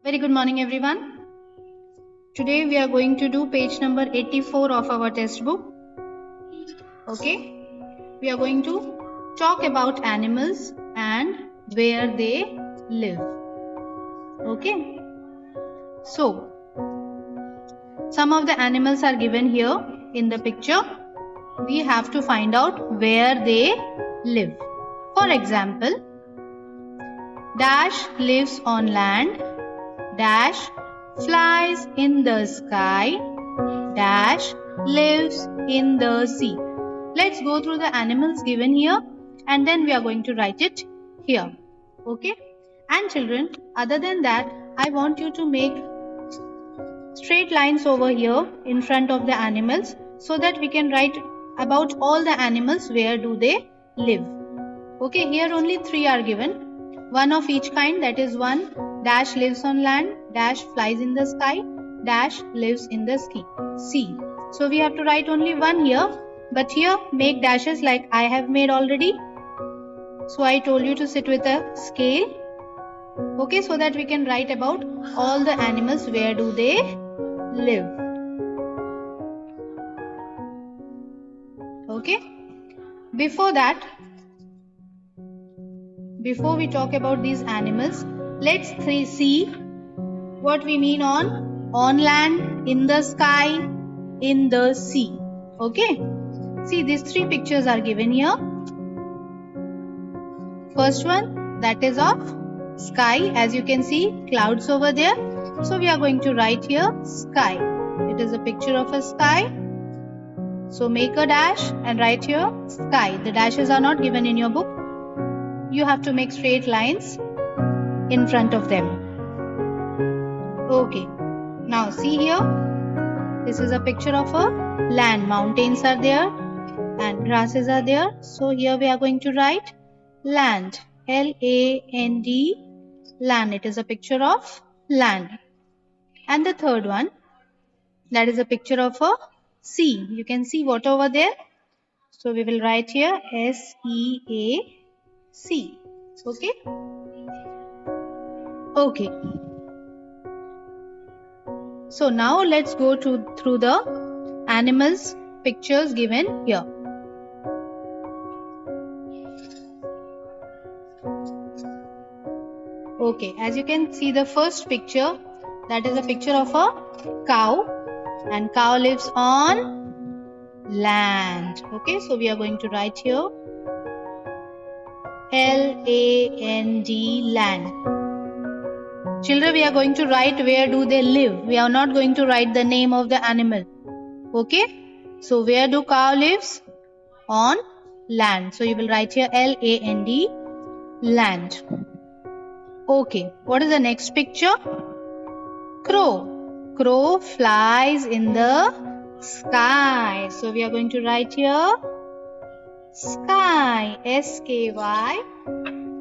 Very good morning, everyone. Today we are going to do page number 84 of our test book. Okay, we are going to talk about animals and where they live. Okay, so some of the animals are given here in the picture. We have to find out where they live. For example, Dash lives on land, Dash flies in the sky, Dash lives in the sea. Let's go through the animals given here and then we are going to write it here. Okay? And children, other than that, I want you to make straight lines over here in front of the animals so that we can write about all the animals, where do they live. Okay, here only 3 are given. One of each kind, that is one. Dash lives on land, Dash flies in the sky, Dash lives in the sea. So we have to write only one here, but here make dashes like I have made already. So I told you to sit with a scale. Okay, so that we can write about all the animals, where do they live. Okay, before we talk about these animals, let's see what we mean on land, in the sky, in the sea. Okay, see, these 3 pictures are given here. First one, that is of sky. As you can see, clouds over there. So we are going to write here sky. It is a picture of a sky. So make a dash and write here sky. The dashes are not given in your book. You have to make straight lines in front of them. Okay, now see here, this is a picture of a land. Mountains are there and grasses are there. So here we are going to write land, L-A-N-D, land. It is a picture of land. And the third one, that is a picture of a sea. You can see water over there. So we will write here S-E-A-C. Okay. Okay. So now let's go through the animals pictures given here. Okay, as you can see the first picture, that is a picture of a cow, and cow lives on land. Okay, so we are going to write here L-A-N-D, land. Children, we are going to write where do they live. We are not going to write the name of the animal. Okay, so where do cow lives? On land. So you will write here L-A-N-D, land. Okay, what is the next picture? Crow. Crow flies in the sky. So we are going to write here sky, S-K-Y,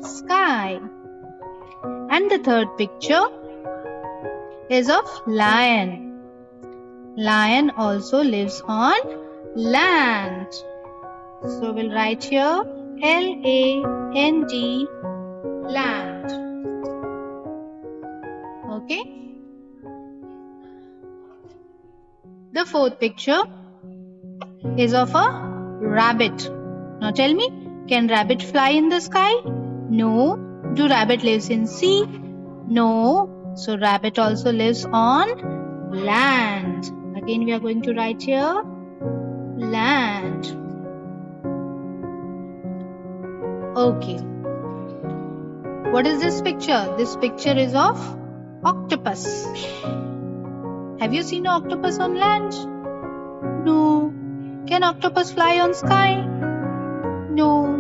sky. And the third picture is of lion. Lion also lives on land. So we'll write here L-A-N-D, land. Okay. The fourth picture is of a rabbit. Now tell me, can rabbit fly in the sky? No. Do rabbit lives in sea? No. So rabbit also lives on land. Again we are going to write here land. Okay. What is this picture? This picture is of octopus. Have you seen an octopus on land? No. Can octopus fly on sky? No.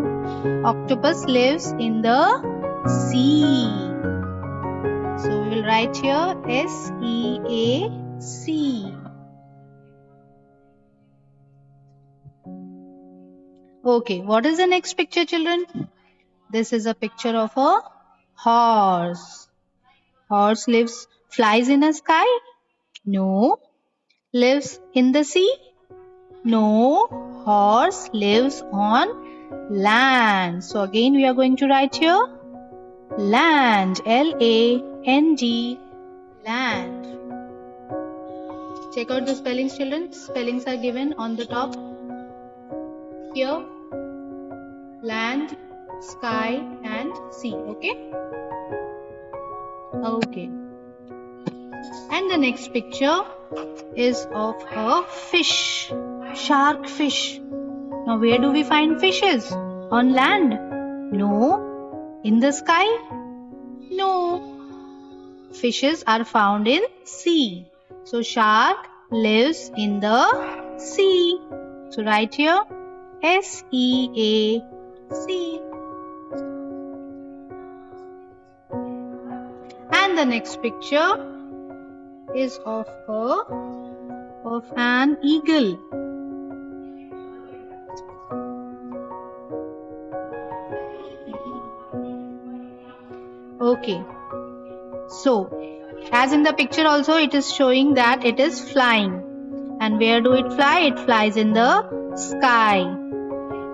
Octopus lives in the sea. So we will write here S-E-A-C. Okay, what is the next picture, children? This is a picture of a horse. Horse flies in a sky? No. Lives in the sea? No. Horse lives on land. So again we are going to write here land, L-A-N-D, land. Check out the spellings, children. Spellings are given on the top. Here, land, sky and sea. Okay? Okay. And the next picture is of a fish. Shark fish. Now where do we find fishes? On land? No. In the sky? No. Fishes are found in sea. So shark lives in the sea. So write here SEAC. And the next picture is of an eagle. Okay. So, as in the picture also, it is showing that it is flying. And where do it fly? It flies in the sky.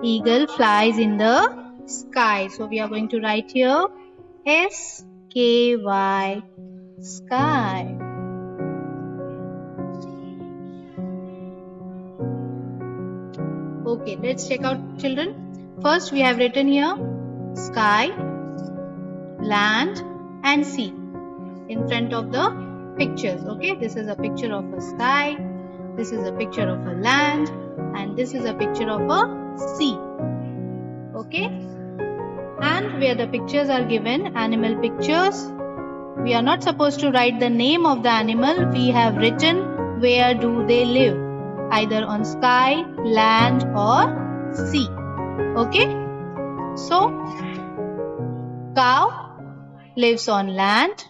Eagle flies in the sky. So, we are going to write here SKY, sky. Okay, let's check out, children. First, we have written here sky, land and sea in front of the pictures. Okay, this is a picture of a sky, this is a picture of a land and this is a picture of a sea. Okay, and where the pictures are given, animal pictures, we are not supposed to write the name of the animal. We have written where do they live, either on sky, land or sea. Okay, so cow lives on land,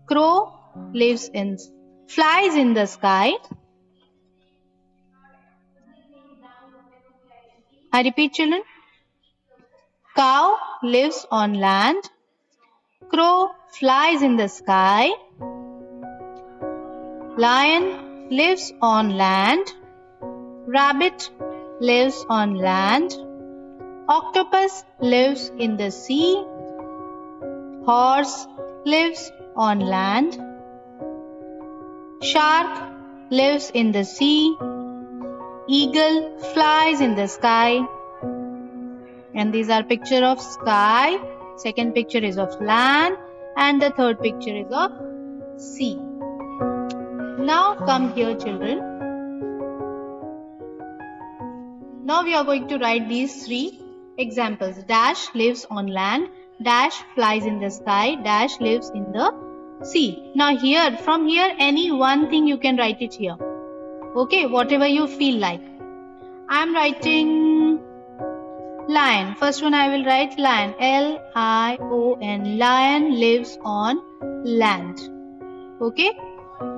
crow flies in the sky. I repeat, children. Cow lives on land, crow flies in the sky, lion lives on land, rabbit lives on land, octopus lives in the sea, horse lives on land, shark lives in the sea, eagle flies in the sky. And these are picture of sky, second picture is of land and the third picture is of sea. Now come here, children. Now we are going to write these three examples. Dash lives on land, dash flies in the sky, dash lives in the sea. Now here, from here, any one thing you can write it here. Okay, whatever you feel like. I am writing lion. First one I will write lion. L-I-O-N. Lion lives on land. Okay.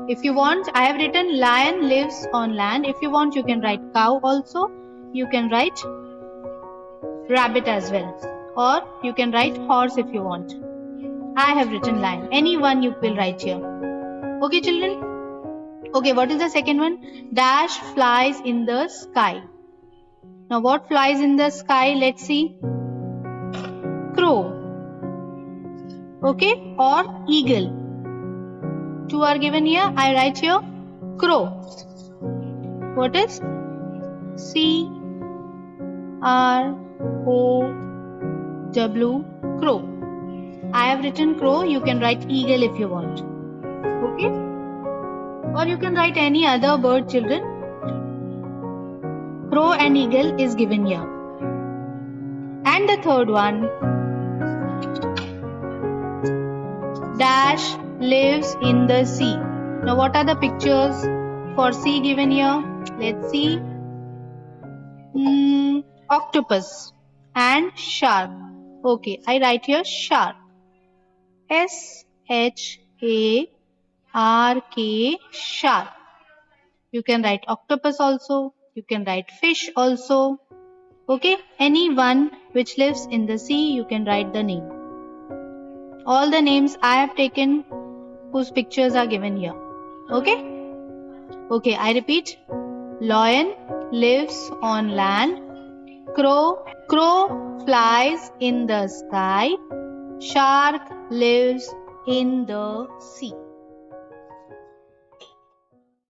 If you want, I have written lion lives on land. If you want, you can write cow also. You can write rabbit as well. Or you can write horse if you want. I have written lion. Any one you will write here. Okay, children? Okay, what is the second one? Dash flies in the sky. Now, what flies in the sky? Let's see. Crow. Okay, or eagle. Two are given here. I write here crow. What is? C-R-O-W, crow. I have written crow. You can write eagle if you want. Okay? Or you can write any other bird, children. Crow and eagle is given here. And the third one. Dash lives in the sea. Now what are the pictures for sea given here? Let's see. Octopus and shark. Okay, I write here shark. S-H-A-R-K, shark. You can write octopus also. You can write fish also. Okay, any one which lives in the sea, you can write the name. All the names I have taken whose pictures are given here. Okay? Okay, I repeat. Lion lives on land. Crow flies in the sky. Shark lives in the sea.